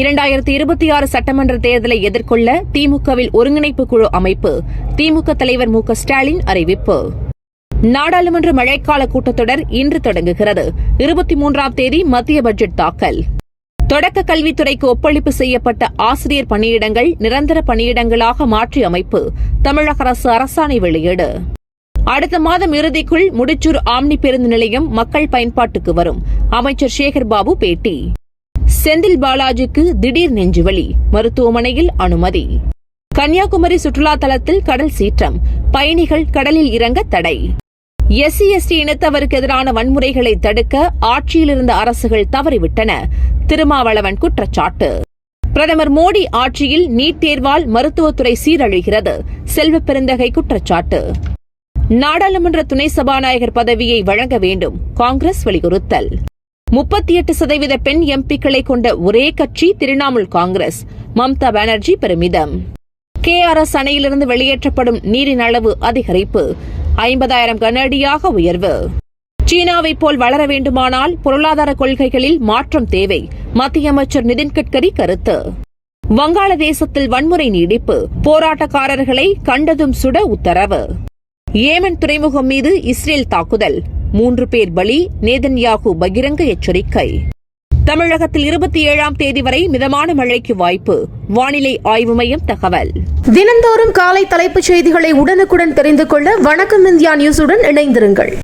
2026 சட்டமன்ற தேர்தலை எதிர்கொள்ள திமுகவில் ஒருங்கிணைப்பு குழு அமைப்பு திமுக தலைவர் மு க ஸ்டாலின் அறிவிப்பு. நாடாளுமன்ற மழைக்கால கூட்டத்தொடர் இன்று தொடங்குகிறது. 23ஆம் தேதி மத்திய பட்ஜெட் தாக்கல். தொடக்க கல்வித்துறைக்கு ஒப்பளிப்பு செய்யப்பட்ட ஆசிரியர் பணியிடங்கள் நிரந்தர பணியிடங்களாக மாற்றி அமைப்பு தமிழக அரசு அரசாணை வெளியீடு. அடுத்த மாதம் இறுதிக்குள் முடிச்சூர் ஆம்னி பேருந்து நிலையம் மக்கள் பயன்பாட்டுக்கு வரும். அமைச்சர் சேகர் பாபு பேட்டி. செந்தில் பாலாஜிக்கு திடீர் நெஞ்சுவலி, மருத்துவமனையில் அனுமதி. கன்னியாகுமரி சுற்றுலா தலத்தில் கடல் சீற்றம், பயணிகள் கடலில் இறங்க தடை. SC/ST இனத்தவருக்கு எதிரான வன்முறைகளை தடுக்க ஆட்சியில் இருந்த அரசுகள் தவறிவிட்டன. திருமாவளவன் குற்றச்சாட்டு. பிரதமர் மோடி ஆட்சியில் நீட் தேர்வால் மருத்துவத்துறை சீரழிகிறது. செல்வ பெருந்தகை குற்றச்சாட்டு. நாடாளுமன்ற துணை சபாநாயகர் பதவியை வழங்க வேண்டும், காங்கிரஸ் வலியுறுத்தல். 38% பெண் எம்பிக்களை கொண்ட ஒரே கட்சி திரிணாமுல் காங்கிரஸ், மம்தா பானர்ஜி பெருமிதம். KRS அணையிலிருந்து வெளியேற்றப்படும் நீரின் அளவு அதிகரிப்பு, 50,000 கன அடியாக உயர்வு. சீனாவைப் போல் வளர வேண்டுமானால் பொருளாதார கொள்கைகளில் மாற்றம் தேவை, மத்திய அமைச்சர் நிதின் கட்கரி கருத்து. வங்காளதேசத்தில் வன்முறை நீடிப்பு, போராட்டக்காரர்களை கண்டதும் சுட உத்தரவு. ஏமன் துறைமுகம் மீது இஸ்ரேல் தாக்குதல், 3 பேர் பலி, நேதன்யாகு பகிரங்க எச்சரிக்கை. தமிழகத்தில் 27ஆம் தேதி வரை மிதமான மழைக்கு வாய்ப்பு, வானிலை ஆய்வு மையம் தகவல். தினந்தோறும் காலை தலைப்புச் செய்திகளை உடனுக்குடன் தெரிந்து கொள்ள வணக்கம் இந்தியா நியூஸுடன் இணைந்திருங்கள்.